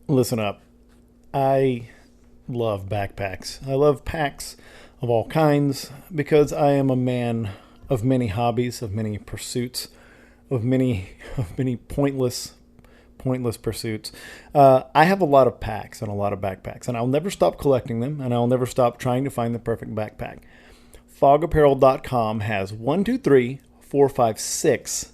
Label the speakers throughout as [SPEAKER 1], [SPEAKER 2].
[SPEAKER 1] Listen up. I love backpacks. I love packs of all kinds because I am a man of many hobbies, of many pursuits, of many pointless pursuits. I have a lot of packs and a lot of backpacks, and I'll never stop collecting them, and I'll never stop trying to find the perfect backpack. Fogapparel.com has 6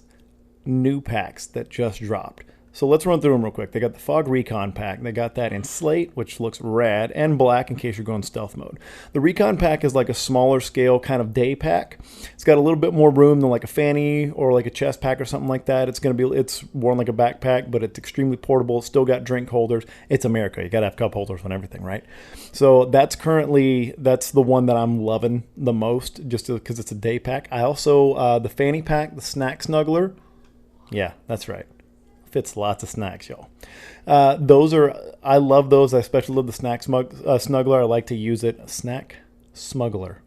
[SPEAKER 1] new packs that just dropped. So let's run through them real quick. They got the Fog Recon pack. They got that in slate, which looks rad, and black in case you're going stealth mode. The Recon pack is like a smaller scale kind of day pack. It's got a little bit more room than like a fanny or like a chest pack or something like that. It's worn like a backpack, but it's extremely portable. It's still got drink holders. It's America. You got to have cup holders and everything, right? So that's the one that I'm loving the most, just because it's a day pack. I also the fanny pack, the Snack Snuggler. Yeah, that's right. Fits lots of snacks, y'all. I love those. I especially love the Snuggler. I like to use it. Snack Smuggler.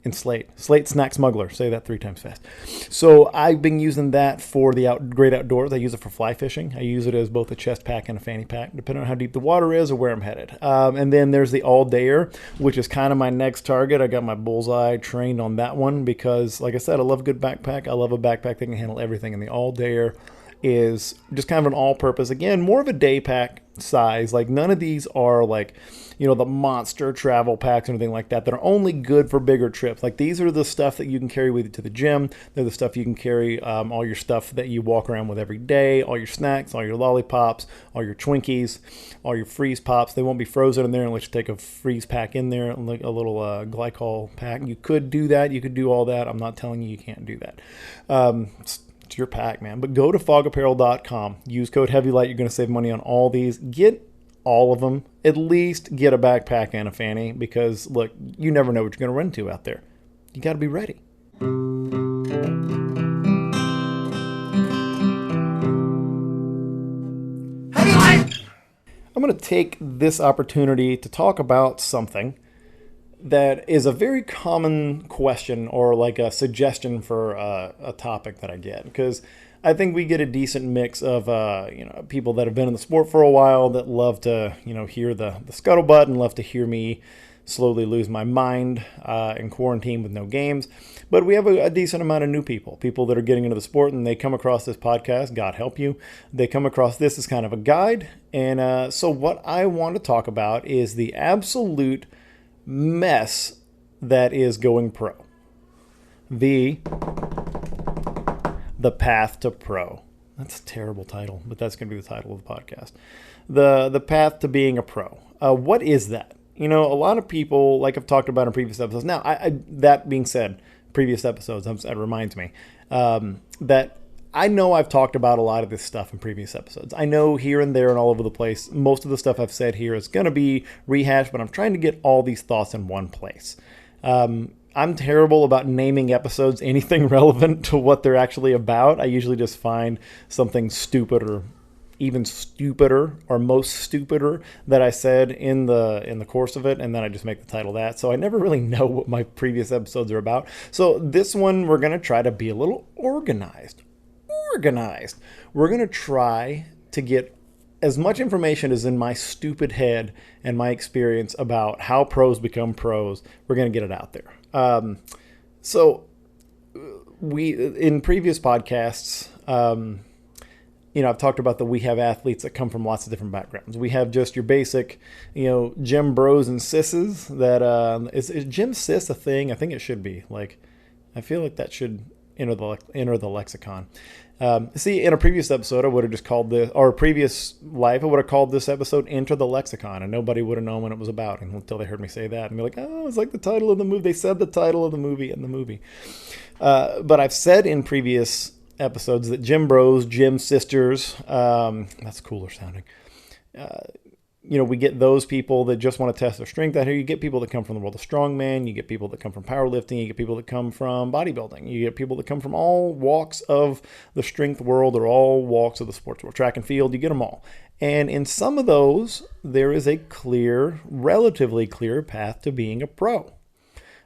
[SPEAKER 1] In Slate Snack Smuggler. Say that 3 times fast. So I've been using that for the great outdoors. I use it for fly fishing. I use it as both a chest pack and a fanny pack, depending on how deep the water is or where I'm headed. And then there's the All Dayer, which is kind of my next target. I got my bullseye trained on that one because, like I said, I love a good backpack. I love a backpack that can handle everything. And the All Dayer is just kind of an all-purpose, again, more of a day pack size. Like, none of these are like, the monster travel packs or anything like that are only good for bigger trips. Like, these are the stuff that you can carry with you to the gym. They're the stuff you can carry, all your stuff that you walk around with every day, all your snacks, all your lollipops, all your Twinkies, all your freeze pops. They won't be frozen in there unless you take a freeze pack in there, like a little glycol pack. You could do that. You could do all that. I'm not telling you can't do that. It's your pack, man. But go to fogapparel.com. Use code HEAVYLIGHT. You're going to save money on all these. Get all of them. At least get a backpack and a fanny because, look, you never know what you're going to run into out there. You got to be ready. I'm going to take this opportunity to talk about something that is a very common question or like a suggestion for a topic that I get, because I think we get a decent mix of people that have been in the sport for a while that love to hear the scuttlebutt and love to hear me slowly lose my mind in quarantine with no games. But we have a decent amount of new people that are getting into the sport, and they come across this podcast, God help you. They come across this as kind of a guide. And so what I want to talk about is the absolute mess that is going pro. The Path to Pro. That's a terrible title, but that's going to be the title of the podcast. The path to being a pro. What is that? A lot of people, like I've talked about in previous episodes. Now, that being said, previous episodes, that reminds me that I know I've talked about a lot of this stuff in previous episodes. I know here and there and all over the place, most of the stuff I've said here is going to be rehashed, but I'm trying to get all these thoughts in one place. I'm terrible about naming episodes anything relevant to what they're actually about. I usually just find something stupid or even stupider or most stupider that I said in the course of it, and then I just make the title that. So I never really know what my previous episodes are about. So this one, we're going to try to be a little organized. We're going to try to get as much information as in my stupid head and my experience about how pros become pros. We're going to get it out there. So we, in previous podcasts, I've talked about we have athletes that come from lots of different backgrounds. We have just your basic, gym bros and sisses that, is gym sis a thing? I think it should be. Like, I feel like that should enter the lexicon. In a previous episode, I would have just called this, or a previous life, I would have called this episode Enter the Lexicon, and nobody would have known what it was about until they heard me say that and be like, oh, it's like the title of the movie. They said the title of the movie in the movie. But I've said in previous episodes that gym bros, gym sisters, that's cooler sounding. We get those people that just want to test their strength out here. You get people that come from the world of strongman. You get people that come from powerlifting. You get people that come from bodybuilding. You get people that come from all walks of the strength world or all walks of the sports world. Track and field, you get them all. And in some of those, there is a relatively clear path to being a pro.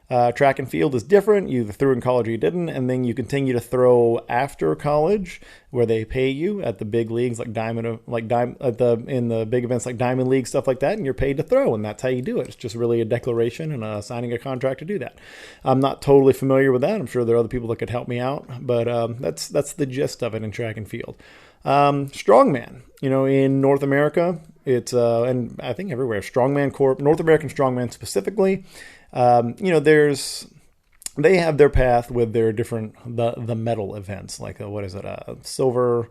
[SPEAKER 1] Track and field is different. You either threw in college or you didn't, and then you continue to throw after college, where they pay you at the big leagues in the big events like Diamond League, stuff like that, and you're paid to throw, and that's how you do it. It's just really a declaration and signing a contract to do that. I'm not totally familiar with that. I'm sure there are other people that could help me out, but that's the gist of it in track and field. Strongman, in North America, it's and I think everywhere, Strongman Corp, North American Strongman specifically. They have their path with their different the medal events, like silver.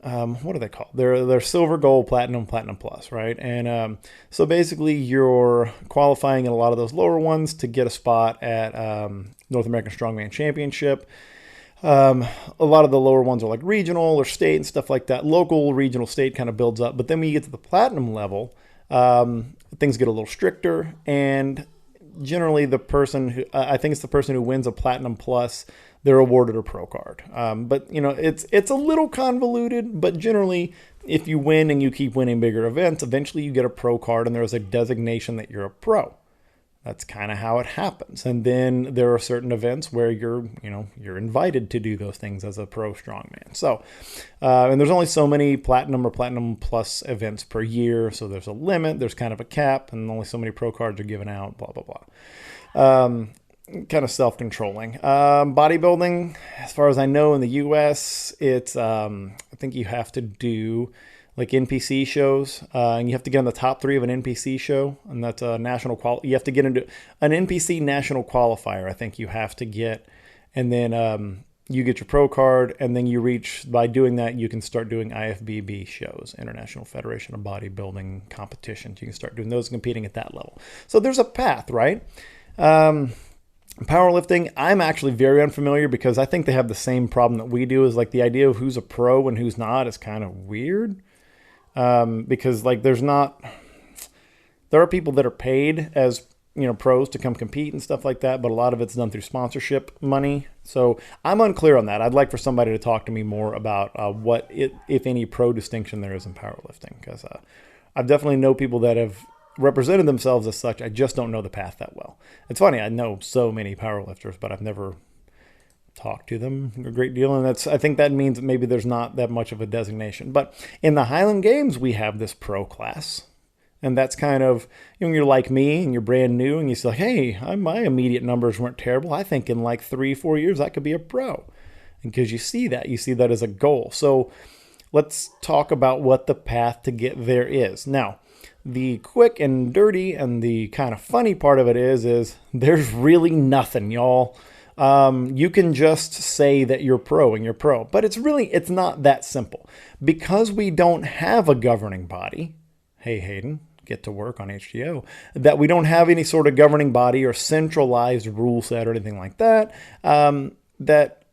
[SPEAKER 1] What are they called? They're silver, gold, platinum plus, right? And so basically, you're qualifying in a lot of those lower ones to get a spot at North American Strongman Championship. A lot of the lower ones are like regional or state and stuff like that. Local, regional, state kind of builds up. But then when you get to the platinum level, things get a little stricter. And generally I think it's the person who wins a platinum plus, they're awarded a pro card. But it's a little convoluted, but generally if you win and you keep winning bigger events, eventually you get a pro card and there's a designation that you're a pro. That's kind of how it happens. And then there are certain events where you're invited to do those things as a pro strongman. So, and there's only so many platinum or platinum plus events per year. So there's a limit, there's kind of a cap, and only so many pro cards are given out, blah, blah, blah. Kind of self-controlling. Bodybuilding, as far as I know in the US, it's, I think you have to do like NPC shows, and you have to get in the top 3 of an NPC show, and that's a you have to get into an NPC national qualifier, I think you have to get, and then you get your pro card, and then by doing that, you can start doing IFBB shows, International Federation of Bodybuilding competitions. You can start doing those and competing at that level. So there's a path, right? Powerlifting, I'm actually very unfamiliar because I think they have the same problem that we do, is like the idea of who's a pro and who's not is kind of weird. Because there are people that are paid as, pros to come compete and stuff like that, but a lot of it's done through sponsorship money. So I'm unclear on that. I'd like for somebody to talk to me more about what, if any, pro distinction there is in powerlifting, because I've definitely know people that have represented themselves as such. I just don't know the path that well. It's funny, I know so many powerlifters, but I've never talk to them a great deal, and I think that means that maybe there's not that much of a designation. But in the Highland Games, we have this pro class, and that's kind of, you're like me and you're brand new, and you say, hey, my immediate numbers weren't terrible. I think in like 3-4 years I could be a pro, because you see that as a goal. So let's talk about what the path to get there is. Now, the quick and dirty and the kind of funny part of it is there's really nothing, y'all. You can just say that you're pro and you're pro, but it's not that simple, because we don't have a governing body. Hey, Hayden, get to work on HGO, that we don't have any sort of governing body or centralized rule set or anything like that. That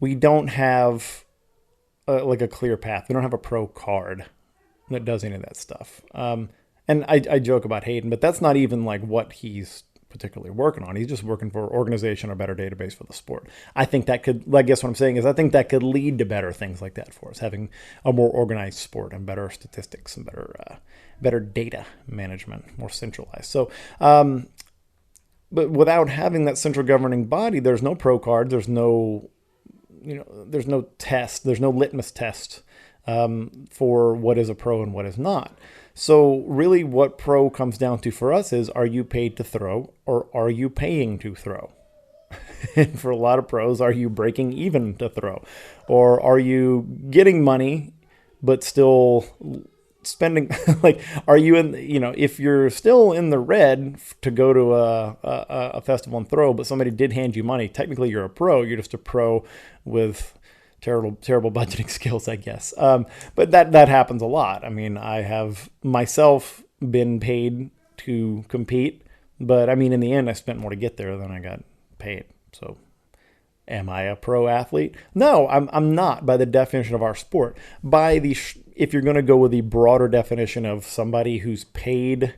[SPEAKER 1] we don't have like a clear path. We don't have a pro card that does any of that stuff. And I joke about Hayden, but that's not even like what he's particularly working on. He's just working for organization or better database for the sport. I think that could, I guess what I'm saying is I think that could lead to better things like that for us, having a more organized sport and better statistics and better data management, more centralized. So, but without having that central governing body, there's no pro card, there's no test, there's no litmus test for what is a pro and what is not. So really what pro comes down to for us is, are you paid to throw or are you paying to throw? And for a lot of pros, are you breaking even to throw? Or are you getting money but still spending, like, are you in, if you're still in the red to go to a festival and throw, but somebody did hand you money, technically you're a pro, you're just a pro with terrible budgeting skills, I guess. But that happens a lot. I mean, I have myself been paid to compete, but I mean, in the end, I spent more to get there than I got paid. So am I a pro athlete? No, I'm not, by the definition of our sport. If you're going to go with the broader definition of somebody who's paid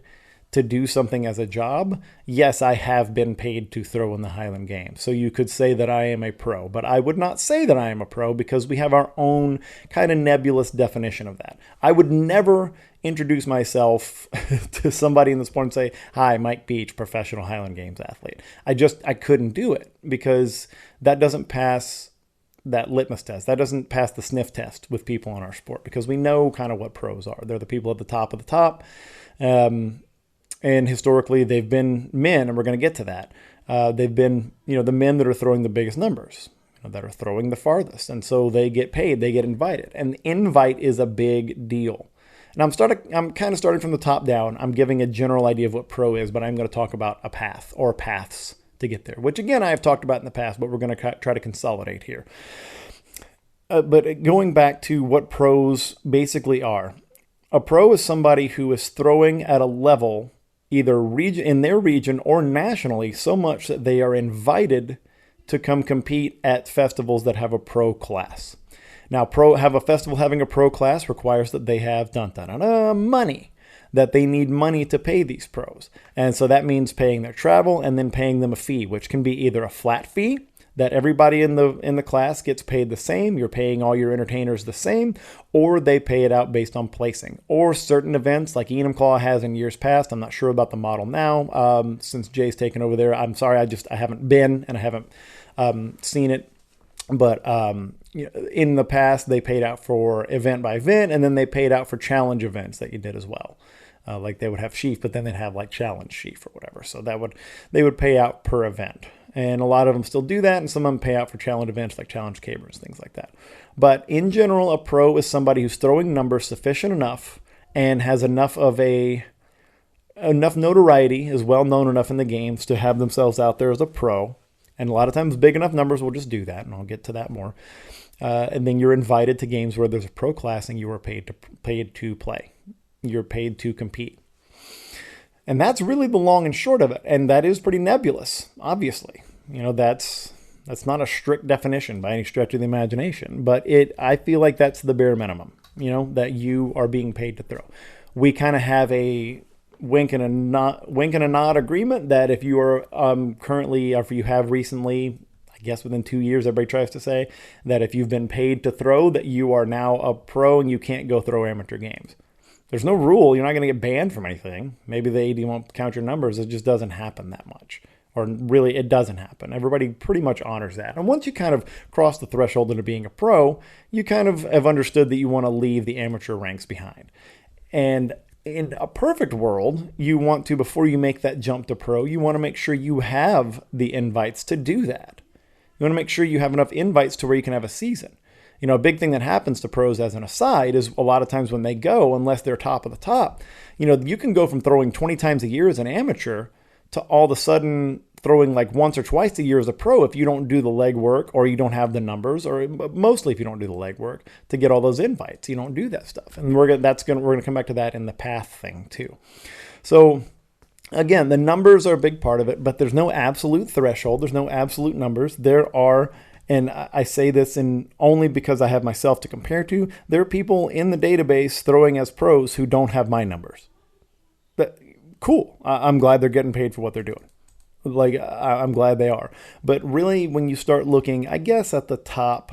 [SPEAKER 1] to do something as a job, yes, I have been paid to throw in the Highland Games. So you could say that I am a pro, but I would not say that I am a pro because we have our own kind of nebulous definition of that. I would never introduce myself to somebody in the sport and say, "Hi, Mike Beach, professional Highland Games athlete." I couldn't do it because that doesn't pass that litmus test. That doesn't pass the sniff test with people in our sport because we know kind of what pros are. They're the people at the top of the top. And historically, they've been men, and we're going to get to that. They've been, the men that are throwing the biggest numbers, that are throwing the farthest. And so they get paid, they get invited. And the invite is a big deal. And I'm kind of starting from the top down. I'm giving a general idea of what pro is, but I'm going to talk about a path or paths to get there, which again, I have talked about in the past, but we're going to try to consolidate here. But going back to what pros basically are, a pro is somebody who is throwing at a level either in their region or nationally so much that they are invited to come compete at festivals that have a pro class. Now, having a pro class requires that they have money, that they need money to pay these pros. And so that means paying their travel and then paying them a fee, which can be either a flat fee that everybody in the class gets paid the same, you're paying all your entertainers the same, or they pay it out based on placing. Or certain events like Enumclaw has in years past, I'm not sure about the model now, since Jay's taken over there. I'm sorry, I haven't been and I haven't seen it. But in the past, they paid out for event by event, and then they paid out for challenge events that you did as well. Like they would have sheaf, but then they'd have like challenge sheaf or whatever. So they would pay out per event. And a lot of them still do that, and some of them pay out for challenge events like challenge cabers, things like that. But in general, a pro is somebody who's throwing numbers sufficient enough and has enough notoriety, is well known enough in the games to have themselves out there as a pro. And a lot of times big enough numbers will just do that, and I'll get to that more. And then you're invited to games where there's a pro class and you are paid to play. You're paid to compete. And that's really the long and short of it. And that is pretty nebulous, obviously. That's not a strict definition by any stretch of the imagination. But I feel like that's the bare minimum, that you are being paid to throw. We kind of have a wink and a nod agreement that if you are currently, or if you have recently, I guess within 2 years, everybody tries to say that if you've been paid to throw, that you are now a pro and you can't go throw amateur games. There's no rule. You're not going to get banned from anything. Maybe the AD won't count your numbers. It just doesn't happen that much. Or really, it doesn't happen. Everybody pretty much honors that. And once you kind of cross the threshold into being a pro, you kind of have understood that you want to leave the amateur ranks behind. And in a perfect world, you want to, before you make that jump to pro, you want to make sure you have the invites to do that. You want to make sure you have enough invites to where you can have a season. A big thing that happens to pros as an aside is a lot of times when they go, unless they're top of the top, you can go from throwing 20 times a year as an amateur to all of a sudden throwing like once or twice a year as a pro if you don't do the legwork or you don't have the numbers, or mostly if you don't do the legwork to get all those invites. You don't do that stuff. And we're going to come back to that in the path thing too. So again, the numbers are a big part of it, but there's no absolute threshold. There's no absolute numbers. There are, and I say this only because I have myself to compare to, there are people in the database throwing as pros who don't have my numbers. But cool. I'm glad they're getting paid for what they're doing. Like, I'm glad they are. But really, when you start looking, I guess at the top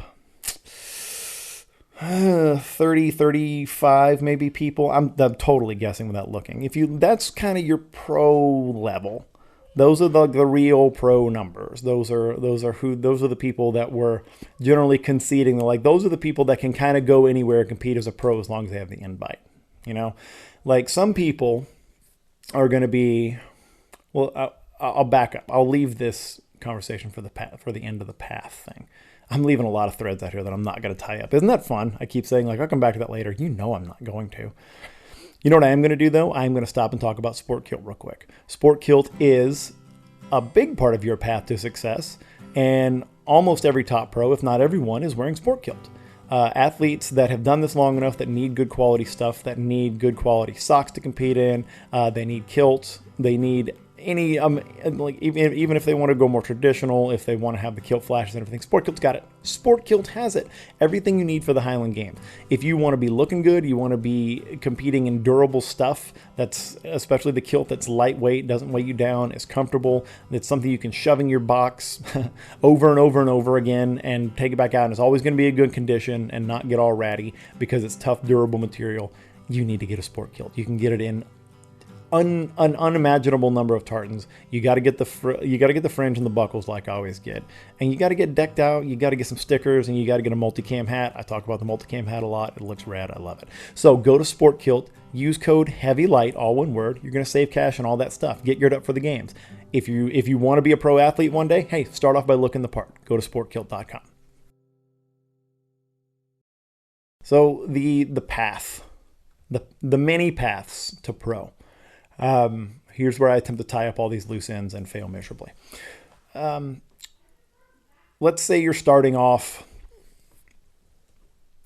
[SPEAKER 1] 30, 35 maybe people, I'm totally guessing without looking. That's kind of your pro level. Those are the real pro numbers. Those are the people that were generally conceding. Those are the people that can kind of go anywhere and compete as a pro as long as they have the invite. Like some people are going to be. Well, I'll back up. I'll leave this conversation for the end of the path thing. I'm leaving a lot of threads out here that I'm not going to tie up. Isn't that fun? I keep saying I'll come back to that later. I'm not going to. You know what I am going to do, though? I'm going to stop and talk about sport kilt real quick. Sport kilt is a big part of your path to success, and almost every top pro, if not everyone, is wearing sport kilt. Athletes that have done this long enough, that need good quality stuff, that need good quality socks to compete in, they need kilts, they need any like even if they want to go more traditional, if they want to have the kilt flashes and everything, Sport Kilt's got it. Sport Kilt has it. Everything you need for the Highland Games. If you want to be looking good, you want to be competing in durable stuff, that's especially the kilt that's lightweight, doesn't weigh you down, is comfortable, it's something you can shove in your box over and over and over again and take it back out, and it's always going to be a good condition and not get all ratty because it's tough, durable material. You need to get a Sport Kilt. You can get it in an unimaginable number of tartans. You got to get the fringe and the buckles like I always get, and you got to get decked out. You got to get some stickers, and you got to get a multicam hat. I talk about the multicam hat a lot. It looks rad. I love it. So go to Sport Kilt. Use code HEAVYLIGHT, all one word. You're going to save cash and all that stuff. Get geared up for the games. If you want to be a pro athlete one day, hey, start off by looking the part. Go to sportkilt.com. So the path, the many paths to pro. Here's where I attempt to tie up all these loose ends and fail miserably. Let's say you're starting off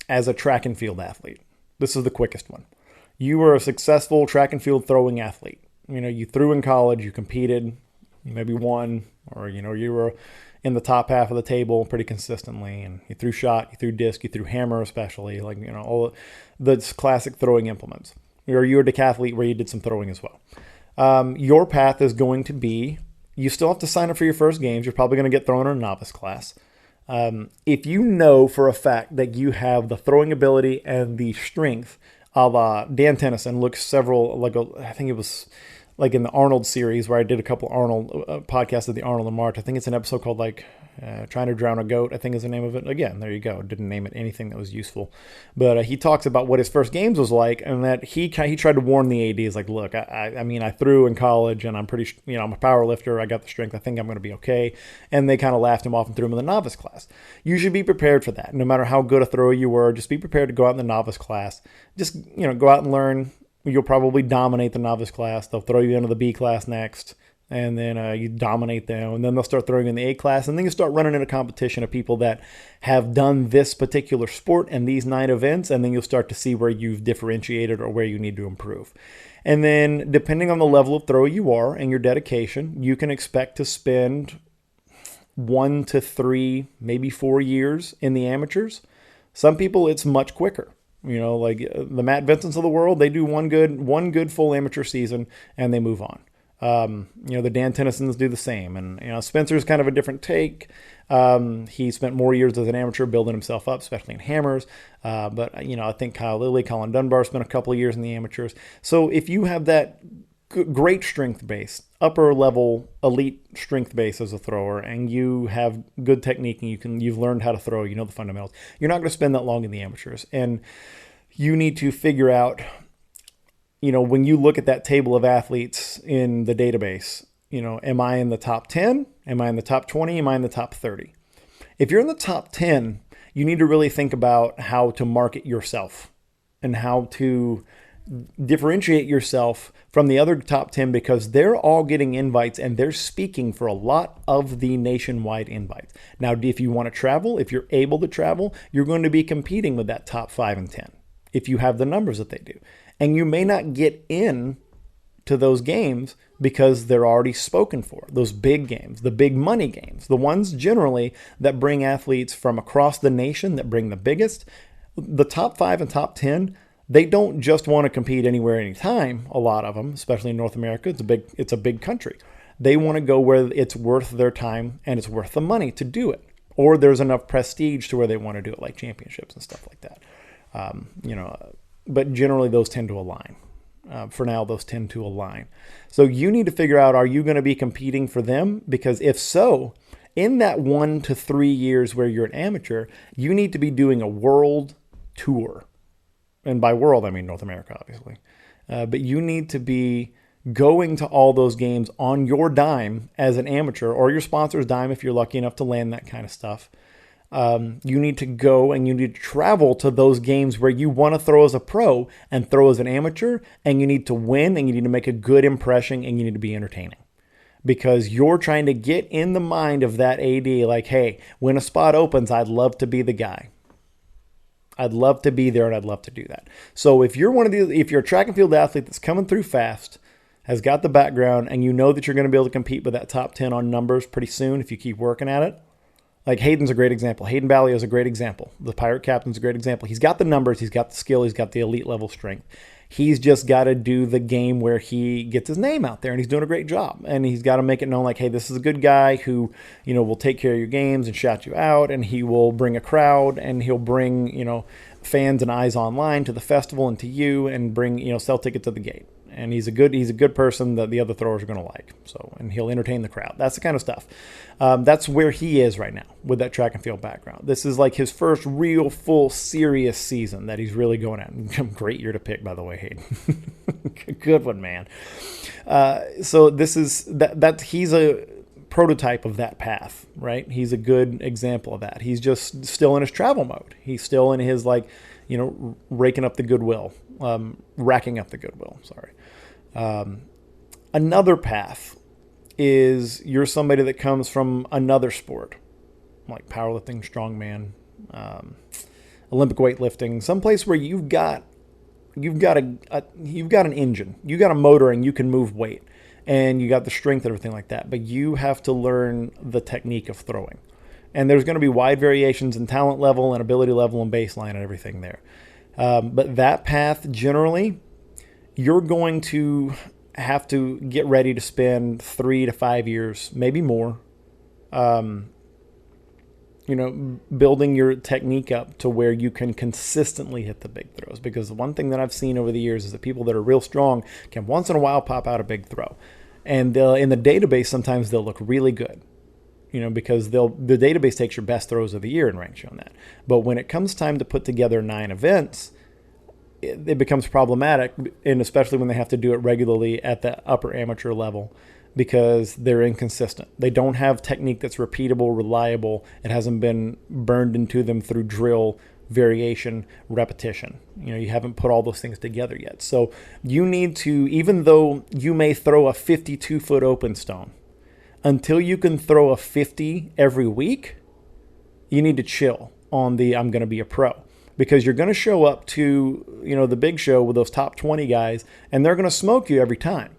[SPEAKER 1] as a track and field athlete. This is the quickest one. You were a successful track and field throwing athlete. You threw in college, you competed, you maybe won, or, you were in the top half of the table pretty consistently, and you threw shot, you threw disc, you threw hammer, especially, all the classic throwing implements. Or you're a decathlete where you did some throwing as well. Your path is going to be, you still have to sign up for your first games. You're probably going to get thrown in a novice class. If you know for a fact that you have the throwing ability and the strength a la Dan Tennyson, I think it was like in the Arnold series where I did a couple Arnold podcasts of the Arnold and March. I think it's an episode called Trying to Drown a Goat, I think is the name of it. Again, there you go. Didn't name it anything that was useful. But he talks about what his first games was like, and that he tried to warn the ADs, like, look, I threw in college, and I'm pretty, I'm a power lifter. I got the strength. I think I'm going to be okay. And they kind of laughed him off and threw him in the novice class. You should be prepared for that. No matter how good a thrower you were, just be prepared to go out in the novice class. Just, go out and learn. You'll probably dominate the novice class. They'll throw you into the B class next, and then you dominate them, and then they'll start throwing you in the A class, and then you start running into competition of people that have done this particular sport and these 9 events, and then you'll start to see where you've differentiated or where you need to improve. And then, depending on the level of thrower you are and your dedication, you can expect to spend 1 to 3, maybe 4 years in the amateurs. Some people, it's much quicker. Like the Matt Vincents of the world, they do one good full amateur season and they move on. The Dan Tennysons do the same. And, Spencer's kind of a different take. He spent more years as an amateur building himself up, especially in hammers. But I think Kyle Lilly, Colin Dunbar spent a couple of years in the amateurs. So if you have that great strength base, upper level elite strength base as a thrower, and you have good technique and you've learned how to throw, the fundamentals, you're not going to spend that long in the amateurs. And you need to figure out, when you look at that table of athletes in the database, am I in the top 10? Am I in the top 20? Am I in the top 30? If you're in the top 10, you need to really think about how to market yourself and how to differentiate yourself from the other top 10, because they're all getting invites and they're speaking for a lot of the nationwide invites. Now, if you want to travel, if you're able to travel, you're going to be competing with that top 5 and 10 if you have the numbers that they do. And you may not get in to those games because they're already spoken for. Those big games, the big money games, the ones generally that bring athletes from across the nation, that bring the biggest, the top 5 and top 10, they don't just want to compete anywhere, anytime. A lot of them, especially in North America, it's a big country. They want to go where it's worth their time and it's worth the money to do it. Or there's enough prestige to where they want to do it, like championships and stuff like that. But generally those tend to align. For now, those tend to align. So you need to figure out, are you going to be competing for them? Because if so, in that 1 to 3 years where you're an amateur, you need to be doing a world tour. And by world, I mean North America, obviously. But you need to be going to all those games on your dime as an amateur, or your sponsor's dime if you're lucky enough to land that kind of stuff. You need to go and you need to travel to those games where you want to throw as a pro and throw as an amateur, and you need to win, and you need to make a good impression, and you need to be entertaining. Because you're trying to get in the mind of that AD, like, hey, when a spot opens, I'd love to be the guy. I'd love to be there, and I'd love to do that. So if you're if you're a track and field athlete that's coming through fast, has got the background, and you know that you're going to be able to compete with that top 10 on numbers pretty soon if you keep working at it. Like Hayden's a great example. Hayden Balliol is a great example. The Pirate Captain's a great example. He's got the numbers, he's got the skill, he's got the elite level strength. He's just got to do the game where he gets his name out there, and he's doing a great job. And he's got to make it known like, hey, this is a good guy who, will take care of your games and shout you out, and he will bring a crowd, and he'll bring, fans and eyes online to the festival and to you, and bring, sell tickets to the gate. And he's a good person that the other throwers are going to like. So, and he'll entertain the crowd. That's the kind of stuff. That's where he is right now with that track and field background. This is like his first real, full, serious season that he's really going at. Great year to pick, by the way, Hayden. Good one, man. So this is that he's a prototype of that path, right? He's a good example of that. He's just still in his travel mode. He's still in his raking up the goodwill, racking up the goodwill. Sorry. Another path is you're somebody that comes from another sport, like powerlifting, strongman, Olympic weightlifting, someplace where you've got an engine, you got a motor, and you can move weight, and you got the strength and everything like that. But you have to learn the technique of throwing, and there's going to be wide variations in talent level and ability level and baseline and everything there. But that path, generally, you're going to have to get ready to spend 3 to 5 years, maybe more, building your technique up to where you can consistently hit the big throws. Because the one thing that I've seen over the years is that people that are real strong can once in a while pop out a big throw. And in the database, sometimes they'll look really good, because the database takes your best throws of the year and ranks you on that. But when it comes time to put together 9 events, it becomes problematic, and especially when they have to do it regularly at the upper amateur level, because they're inconsistent. They don't have technique that's repeatable, reliable. It hasn't been burned into them through drill, variation, repetition. You haven't put all those things together yet. So you need to, even though you may throw a 52-foot open stone, until you can throw a 50 every week, you need to chill on the I'm going to be a pro. Because you're going to show up to, the big show with those top 20 guys, and they're going to smoke you every time.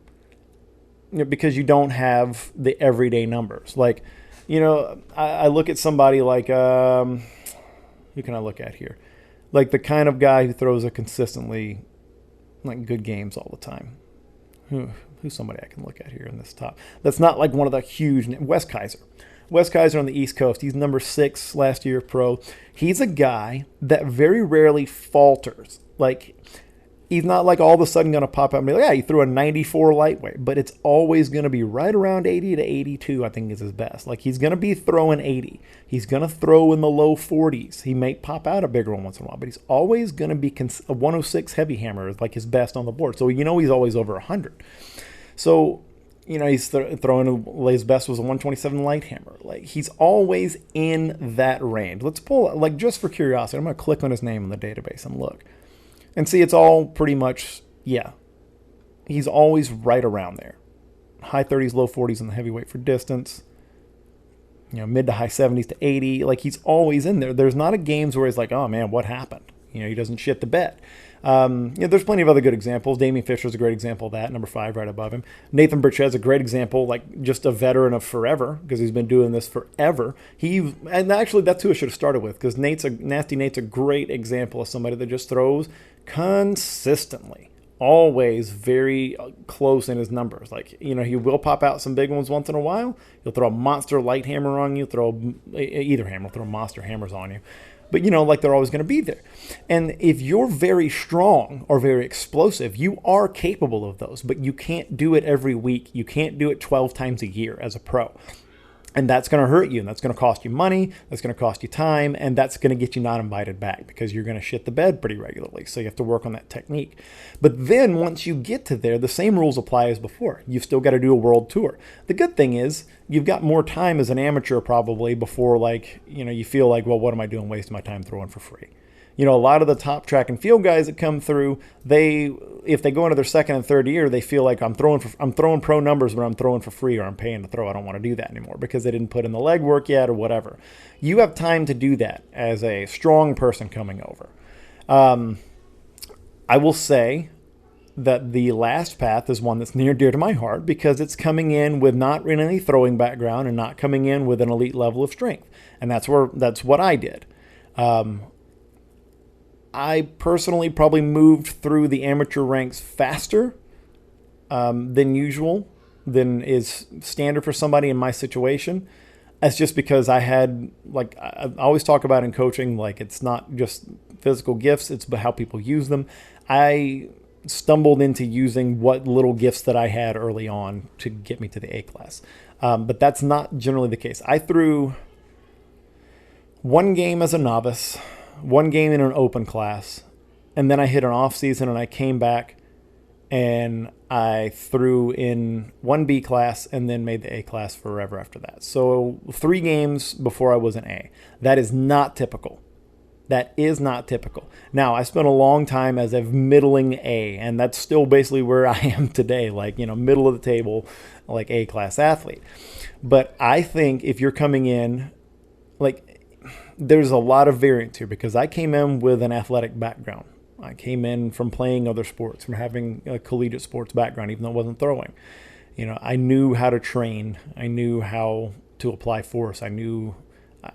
[SPEAKER 1] Because you don't have the everyday numbers. Like, I look at somebody like, who can I look at here? Like the kind of guy who throws a consistently, good games all the time. Who's somebody I can look at here in this top? That's not like one of the huge, Wes Kaiser. Wes Kaiser on the East Coast. He's number 6 last year pro. He's a guy that very rarely falters. Like, he's not like all of a sudden going to pop up and be like, yeah, he threw a 94 lightweight. But it's always going to be right around 80 to 82, I think is his best. Like, he's going to be throwing 80. He's going to throw in the low 40s. He may pop out a bigger one once in a while. But he's always going to be a 106 heavy hammer is like his best on the board. So, he's always over 100. So, he's throwing his best was a 127 light hammer. Like, he's always in that range. Let's pull, just for curiosity, I'm going to click on his name in the database and look. And see, it's all pretty much, he's always right around there. High 30s, low 40s in the heavyweight for distance. Mid to high 70s to 80. Like, he's always in there. There's not a games where he's like, oh, man, what happened? He doesn't shit the bed. There's plenty of other good examples. Damien Fisher's a great example of that, number 5 right above him. Nathan Burchett's a great example, just a veteran of forever, because he's been doing this forever. And actually, that's who I should have started with, because Nasty Nate's a great example of somebody that just throws consistently, always very close in his numbers. He will pop out some big ones once in a while. He'll throw a monster light hammer on you, either hammer, throw monster hammers on you. But, they're always going to be there. And if you're very strong or very explosive, you are capable of those. But you can't do it every week. You can't do it 12 times a year as a pro. And that's going to hurt you, and that's going to cost you money, that's going to cost you time, and that's going to get you not invited back because you're going to shit the bed pretty regularly. So you have to work on that technique. But then once you get to there, the same rules apply as before. You've still got to do a world tour. The good thing is you've got more time as an amateur probably before, you feel like, well, what am I doing wasting my time throwing for free? A lot of the top track and field guys that come through, if they go into their second and third year, they feel like I'm throwing pro numbers, but I'm throwing for free or I'm paying to throw. I don't want to do that anymore because they didn't put in the legwork yet or whatever. You have time to do that as a strong person coming over. I will say that the last path is one that's near and dear to my heart because it's coming in with not in any throwing background and not coming in with an elite level of strength. And that's what I did. I personally probably moved through the amateur ranks faster than usual, than is standard for somebody in my situation. That's just because I had, like I always talk about in coaching, like it's not just physical gifts, it's how people use them. I stumbled into using what little gifts that I had early on to get me to the A class. But that's not generally the case. I threw one game as a novice, one game in an open class, and then I hit an off season and I came back and I threw in one B class and then made the A class forever after that. So 3 games before I was an A. That is not typical. That is not typical. Now, I spent a long time as a middling A, and that's still basically where I am today, like, middle of the table, like A class athlete. But I think if you're coming in, like, there's a lot of variance here because I came in with an athletic background. I came in from playing other sports, from having a collegiate sports background, even though it wasn't throwing. I knew how to train. I knew how to apply force. I knew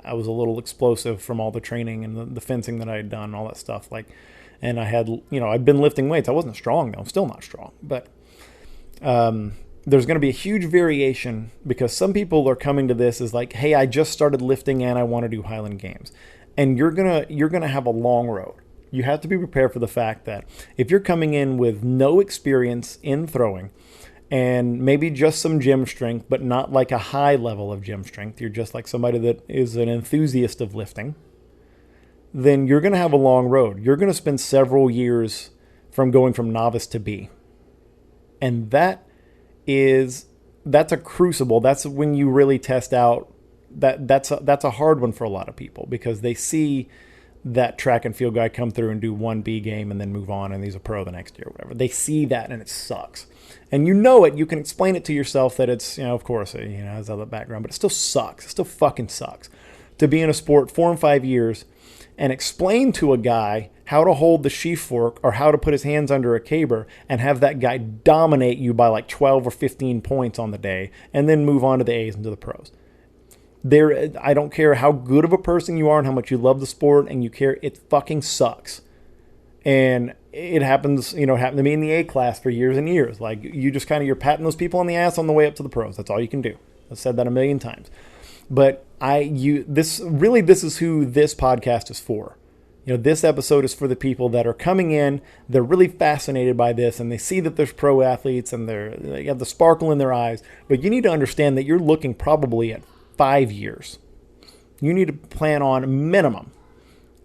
[SPEAKER 1] I was a little explosive from all the training and the fencing that I had done and all that stuff. And I had, I'd been lifting weights. I wasn't strong though. I'm still not strong, but there's going to be a huge variation because some people are coming to this as like, hey, I just started lifting and I want to do Highland Games. And you're going to have a long road. You have to be prepared for the fact that if you're coming in with no experience in throwing and maybe just some gym strength, but not like a high level of gym strength, you're just like somebody that is an enthusiast of lifting, then you're going to have a long road. You're going to spend several years from going from novice to B. And that's a crucible. That's when you really test out that's a hard one for a lot of people because they see that track and field guy come through and do one B game and then move on and he's a pro the next year or whatever. They see that and it sucks. And you can explain it to yourself that it's, of course, has other background, but it still sucks. It still fucking sucks to be in a sport 4 and 5 years and explain to a guy how to hold the sheaf fork or how to put his hands under a caber and have that guy dominate you by like 12 or 15 points on the day and then move on to the A's and to the pros. I don't care how good of a person you are and how much you love the sport and you care, it fucking sucks. And it happens, happened to me in the A class for years and years. Like you just you're patting those people on the ass on the way up to the pros. That's all you can do. I've said that a million times. But this is who this podcast is for. This episode is for the people that are coming in, they're really fascinated by this and they see that there's pro athletes and they have the sparkle in their eyes. But you need to understand that you're looking probably at 5 years. You need to plan on minimum.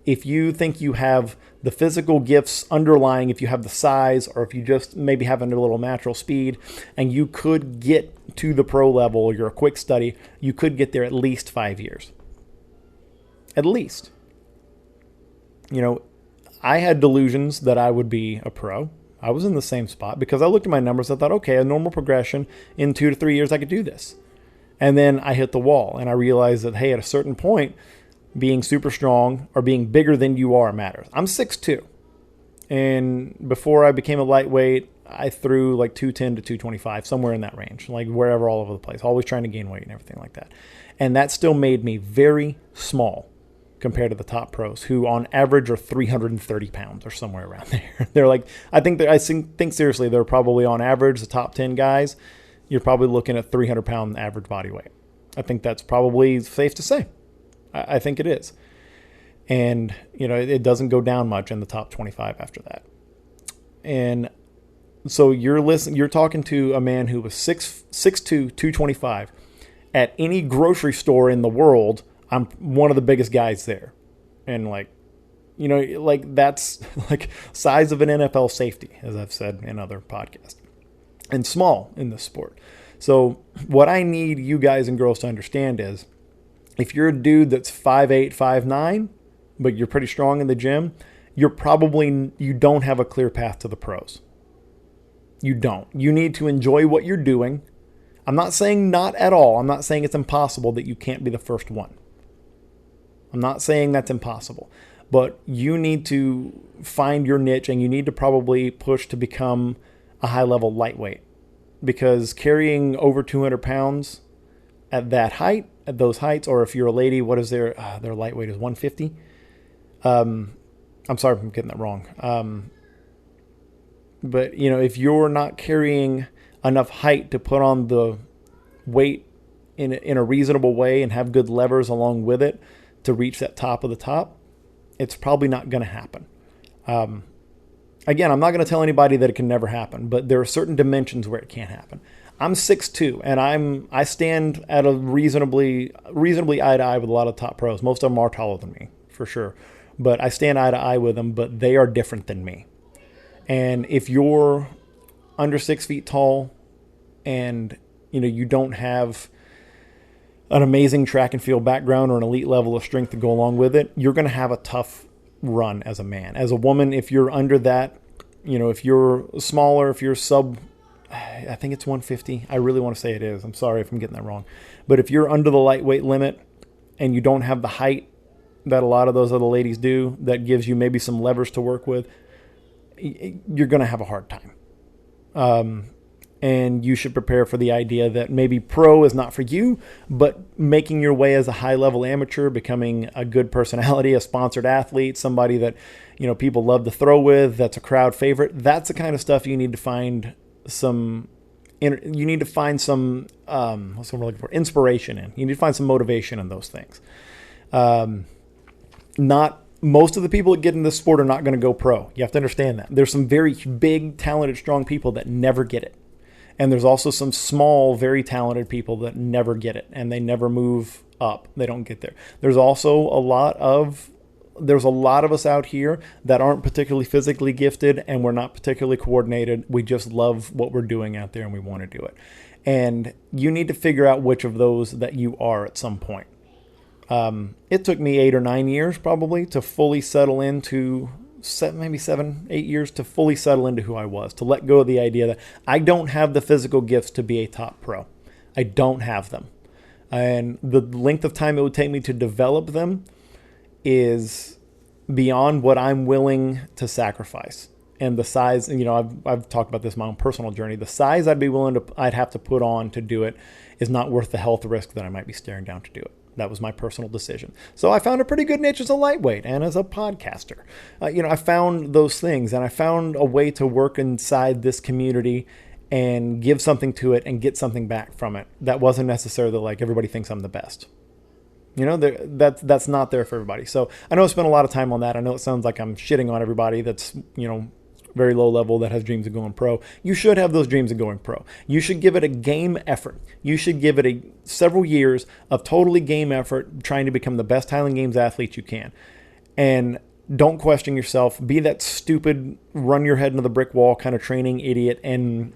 [SPEAKER 1] If you think you have the physical gifts underlying, if you have the size, or if you just maybe have a little natural speed, and you could get to the pro level, or you're a quick study, you could get there at least 5 years. At least. I had delusions that I would be a pro. I was in the same spot because I looked at my numbers. I thought, okay, a normal progression in 2 to 3 years, I could do this. And then I hit the wall and I realized that, hey, at a certain point, being super strong or being bigger than you are matters. I'm 6'2". And before I became a lightweight, I threw like 210 to 225, somewhere in that range, like wherever, all over the place, always trying to gain weight and everything like that. And that still made me very small compared to the top pros who on average are 330 pounds or somewhere around there. They're like, I think seriously, they're probably on average, the top 10 guys, you're probably looking at 300 pound average body weight. I think that's probably safe to say. I think it is. And, it doesn't go down much in the top 25 after that. And so you're talking to a man who was 6'2", 225. At any grocery store in the world, I'm one of the biggest guys there. And that's like size of an NFL safety, as I've said in other podcasts. And small in this sport. So what I need you guys and girls to understand is if you're a dude that's 5'8", 5'9", but you're pretty strong in the gym, you don't have a clear path to the pros. You don't. You need to enjoy what you're doing. I'm not saying not at all. I'm not saying it's impossible that you can't be the first one. I'm not saying that's impossible. But you need to find your niche, and you need to probably push to become a high-level lightweight, because carrying over 200 pounds at that height, at those heights, or if you're a lady, what is their lightweight is 150. I'm sorry if I'm getting that wrong. But if you're not carrying enough height to put on the weight in a reasonable way and have good levers along with it to reach that top of the top, it's probably not going to happen. Again, I'm not going to tell anybody that it can never happen, but there are certain dimensions where it can't happen. I'm 6'2", and I stand at a reasonably eye to eye with a lot of top pros. Most of them are taller than me, for sure. But I stand eye to eye with them, but they are different than me. And if you're under 6 feet tall and you don't have an amazing track and field background or an elite level of strength to go along with it, you're going to have a tough run as a man. As a woman, if you're under that, if you're smaller, if you're sub, I think it's 150. I really want to say it is. I'm sorry if I'm getting that wrong. But if you're under the lightweight limit and you don't have the height that a lot of those other ladies do, that gives you maybe some levers to work with, you're going to have a hard time. And you should prepare for the idea that maybe pro is not for you, but making your way as a high-level amateur, becoming a good personality, a sponsored athlete, somebody that people love to throw with, that's a crowd favorite, that's the kind of stuff you need to find some what's what I'm looking for, inspiration in. You need to find some motivation in those things. Not most of the people that get in this sport are not going to go pro. You have to understand that. There's some very big, talented, strong people that never get it. And there's also some small, very talented people that never get it, and they never move up. They don't get there. There's also a lot of us out here that aren't particularly physically gifted, and we're not particularly coordinated. We just love what we're doing out there, and we want to do it. And you need to figure out which of those that you are at some point. It took me 8 or 9 years probably to fully settle into, maybe 7, 8 years to fully settle into who I was, to let go of the idea that I don't have the physical gifts to be a top pro. I don't have them. And the length of time it would take me to develop them is beyond what I'm willing to sacrifice. And the size, I've talked about this in my own personal journey. The size I'd have to put on to do it is not worth the health risk that I might be staring down to do it. That was my personal decision. So I found a pretty good niche as a lightweight and as a podcaster. I found those things, and I found a way to work inside this community and give something to it and get something back from it. That wasn't necessarily like everybody thinks I'm the best. That's not there for everybody. So I know I spent a lot of time on that. I know it sounds like I'm shitting on everybody that's, very low level that has dreams of going pro. You should have those dreams of going pro. You should give it a game effort. You should give it several years of totally game effort, trying to become the best Highland Games athlete you can. And don't question yourself. Be that stupid, run your head into the brick wall kind of training idiot, and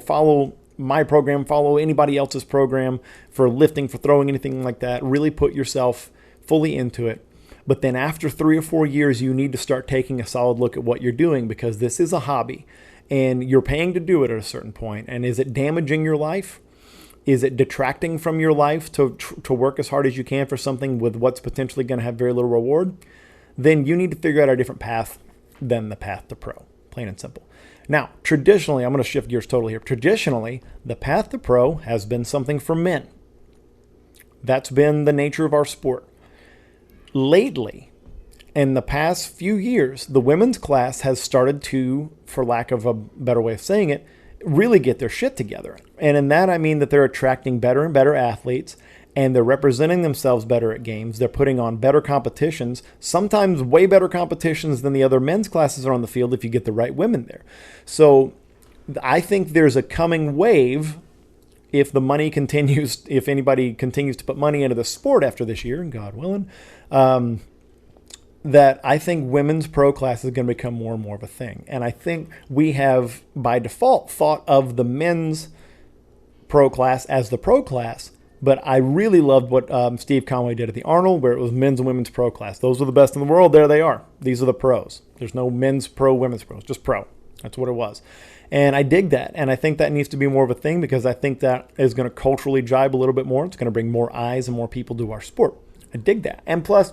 [SPEAKER 1] follow my program, follow anybody else's program for lifting, for throwing, anything like that. Really put yourself fully into it. But then after 3 or 4 years, you need to start taking a solid look at what you're doing, because this is a hobby and you're paying to do it at a certain point. And is it damaging your life? Is it detracting from your life to work as hard as you can for something with what's potentially going to have very little reward? Then you need to figure out a different path than the path to pro, plain and simple. Now, traditionally, I'm going to shift gears totally here. Traditionally, the path to pro has been something for men. That's been the nature of our sport. Lately, in the past few years, the women's class has started to, for lack of a better way of saying it, really get their shit together. And in that, I mean that they're attracting better and better athletes, and they're representing themselves better at games. They're putting on better competitions, sometimes way better competitions than the other men's classes are on the field if you get the right women there. So I think there's a coming wave. If the money continues, if anybody continues to put money into the sport after this year, and God willing, that I think women's pro class is going to become more and more of a thing. And I think we have, by default, thought of the men's pro class as the pro class. But I really loved what Steve Conway did at the Arnold, where it was men's and women's pro class. Those were the best in the world. There they are. These are the pros. There's no men's pro, women's pro. It's just pro. That's what it was. And I dig that. And I think that needs to be more of a thing, because I think that is going to culturally jibe a little bit more. It's going to bring more eyes and more people to our sport. I dig that. And plus,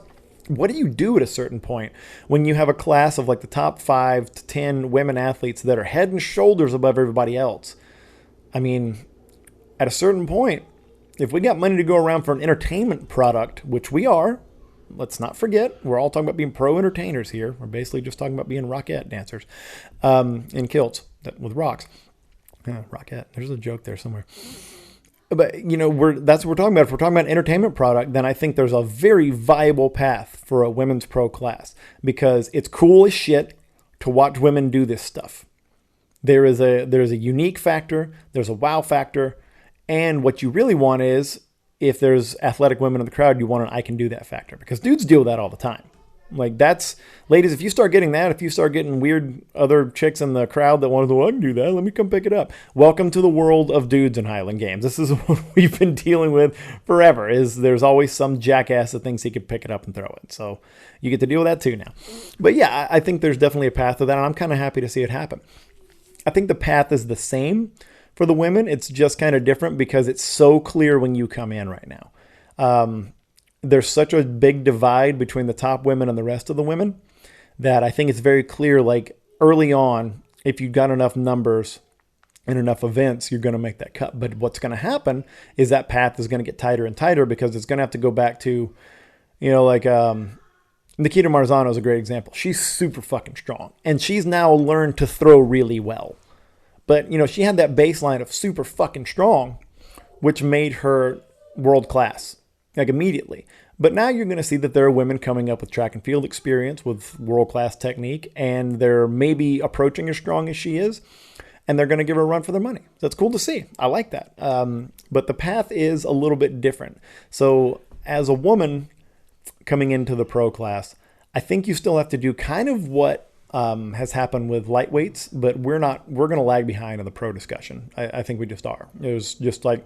[SPEAKER 1] What do you do at a certain point when you have a class of like the top 5 to 10 women athletes that are head and shoulders above everybody else? I mean, at a certain point, if we got money to go around for an entertainment product, which we are, let's not forget, we're all talking about being pro entertainers here. We're basically just talking about being rockette dancers in kilts with rocks. Rockette. There's a joke there somewhere. But, that's what we're talking about. If we're talking about an entertainment product, then I think there's a very viable path for a women's pro class because it's cool as shit to watch women do this stuff. There's a unique factor. There's a wow factor. And what you really want is, if there's athletic women in the crowd, you want an I can do that factor because dudes deal with that all the time. Like ladies, if you start getting that, if you start getting weird other chicks in the crowd that want to go, I can do that, let me come pick it up. Welcome to the world of dudes in Highland Games. This is what we've been dealing with forever, is there's always some jackass that thinks he can pick it up and throw it. So you get to deal with that too now. But yeah, I think there's definitely a path to that, and I'm kind of happy to see it happen. I think the path is the same for the women. It's just kind of different because it's so clear when you come in right now. There's such a big divide between the top women and the rest of the women that I think it's very clear, like early on, if you've got enough numbers and enough events, you're going to make that cut. But what's going to happen is that path is going to get tighter and tighter because it's going to have to go back to, Nikita Marzano is a great example. She's super fucking strong and she's now learned to throw really well. But, she had that baseline of super fucking strong, which made her world class. Like immediately. But now you're going to see that there are women coming up with track and field experience with world-class technique, and they're maybe approaching as strong as she is, and they're going to give her a run for their money. That's cool to see. I like that. But the path is a little bit different. So as a woman coming into the pro class, I think you still have to do kind of what has happened with lightweights, but we're going to lag behind in the pro discussion. I think we just are. It was just like,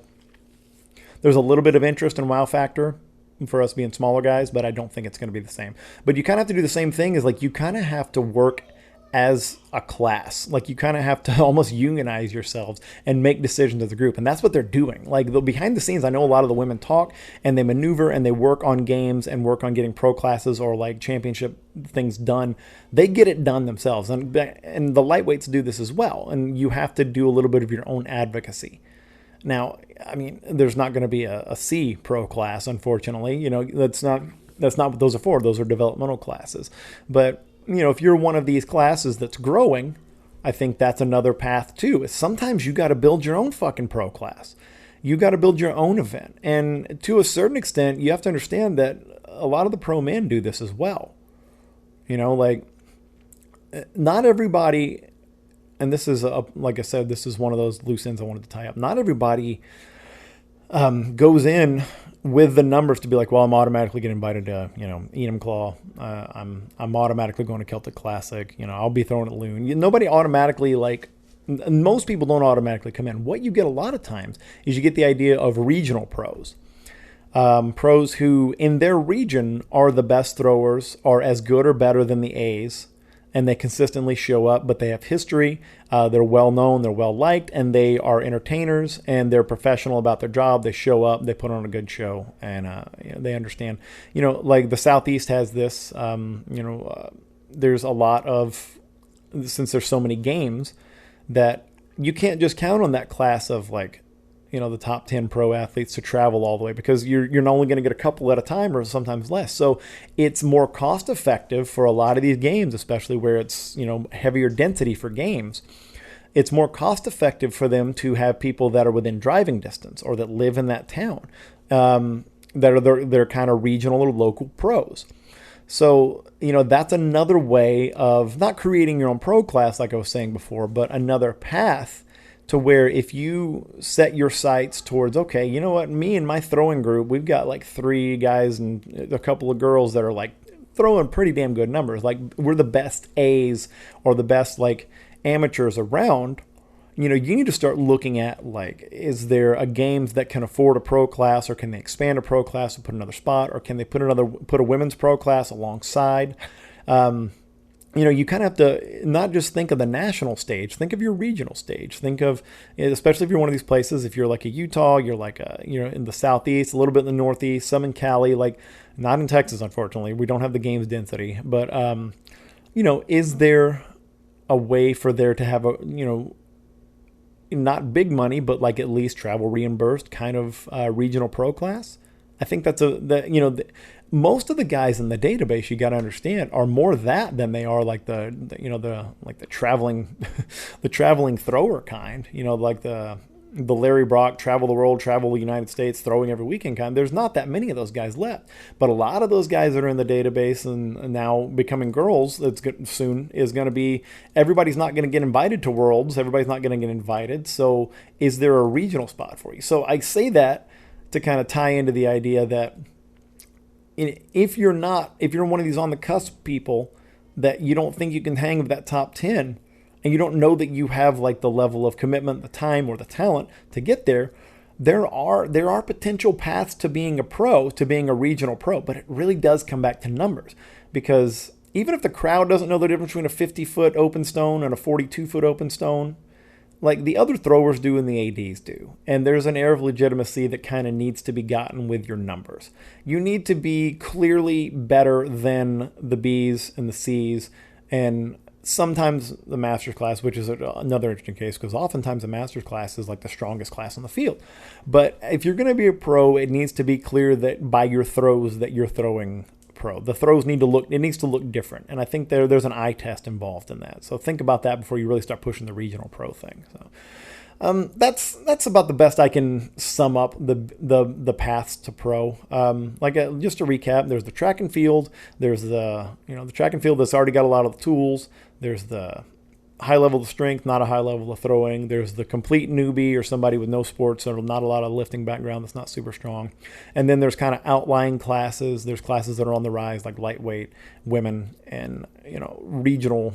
[SPEAKER 1] there's a little bit of interest and wow factor for us being smaller guys, but I don't think it's going to be the same. But you kind of have to do the same thing, is like you kind of have to work as a class. Like you kind of have to almost unionize yourselves and make decisions as a group. And that's what they're doing. Like behind the scenes, I know a lot of the women talk and they maneuver and they work on games and work on getting pro classes or like championship things done. They get it done themselves. And the lightweights do this as well. And you have to do a little bit of your own advocacy. Now, I mean, there's not going to be a C pro class, unfortunately. That's not what those are for. Those are developmental classes. But, if you're one of these classes that's growing, I think that's another path too. Is sometimes you got to build your own fucking pro class. You got to build your own event. And to a certain extent, you have to understand that a lot of the pro men do this as well. Not everybody. And this is, like I said, this is one of those loose ends I wanted to tie up. Not everybody goes in with the numbers to be like, well, I'm automatically getting invited to, Enum Claw. I'm automatically going to Celtic Classic. I'll be throwing at Loon. Nobody automatically, most people don't automatically come in. What you get a lot of times is you get the idea of regional pros. Pros who, in their region, are the best throwers, are as good or better than the A's. And they consistently show up, but they have history. They're well-known, they're well-liked, and they are entertainers, and they're professional about their job. They show up, they put on a good show, and they understand. Like the Southeast has this, there's a lot of, since there's so many games, that you can't just count on that class of the top 10 pro athletes to travel all the way, because you're only going to get a couple at a time or sometimes less. So it's more cost effective for a lot of these games, especially where it's, heavier density for games. It's more cost effective for them to have people that are within driving distance or that live in that town, that are they're kind of regional or local pros. So, that's another way of not creating your own pro class, like I was saying before, but another path to where if you set your sights towards, okay, you know what, me and my throwing group, we've got 3 guys and a couple of girls that are throwing pretty damn good numbers. We're the best A's or the best amateurs around. You need to start looking at is there a games that can afford a pro class, or can they expand a pro class and put another spot, or can they put a women's pro class alongside? You kind of have to not just think of the national stage, think of your regional stage. Think of, especially if you're one of these places, if you're like a Utah, you're in the Southeast, a little bit in the Northeast, some in Cali, Not in Texas, unfortunately. We don't have the games density. But, is there a way for there to have a, not big money, but like at least travel reimbursed kind of regional pro class? I think most of the guys in the database, you got to understand, are more that than they are like the traveling, the traveling thrower kind, like the Larry Brock, travel the world, travel the United States, throwing every weekend kind. There's not that many of those guys left. But a lot of those guys that are in the database and now becoming girls, soon is going to be, everybody's not going to get invited to Worlds. Everybody's not going to get invited. So is there a regional spot for you? So I say that to kind of tie into the idea that if you're one of these on the cusp people that you don't think you can hang with that top 10, and you don't know that you have like the level of commitment, the time, or the talent to get there, there are potential paths to being a pro, to being a regional pro, but it really does come back to numbers. Because even if the crowd doesn't know the difference between a 50-foot open stone and a 42-foot open stone, like the other throwers do and the ADs do. And there's an air of legitimacy that kind of needs to be gotten with your numbers. You need to be clearly better than the Bs and the Cs, and sometimes the master's class, which is another interesting case, because oftentimes the master's class is like the strongest class on the field. But if you're going to be a pro, it needs to be clear that by your throws that you're throwing pro. The throws needs to look different. And I think there's an eye test involved in that. So think about that before you really start pushing the regional pro thing. So that's about the best I can sum up the paths to pro. Just to recap, there's the track and field. There's the track and field that's already got a lot of the tools. There's the high level of strength, not a high level of throwing. There's the complete newbie or somebody with no sports or not a lot of lifting background that's not super strong. And then there's kind of outlying classes. There's classes that are on the rise, like lightweight, women, and regional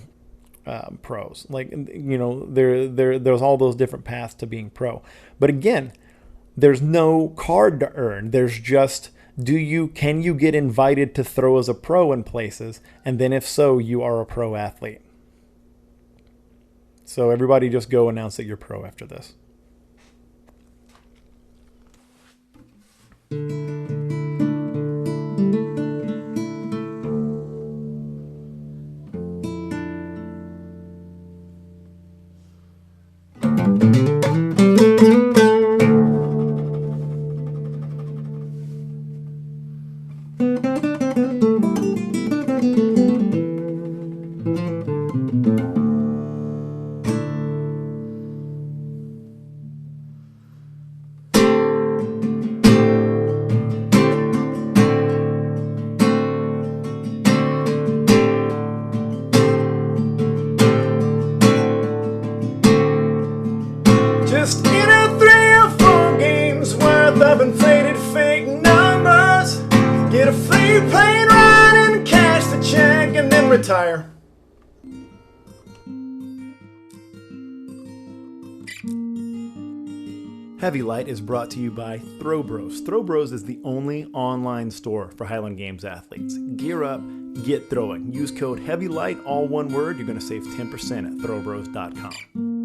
[SPEAKER 1] pros. There's all those different paths to being pro. But again, there's no card to earn. There's just, can you get invited to throw as a pro in places? And then if so, you are a pro athlete. So everybody just go announce that you're pro after this. Just enter 3 or 4 games worth of inflated fake numbers. Get a free plane ride and cash the check and then retire. Heavy Light is brought to you by Throw Bros. Throw Bros is the only online store for Highland Games athletes. Gear up, get throwing. Use code HEAVYLIGHT, all one word. You're going to save 10% at throwbros.com.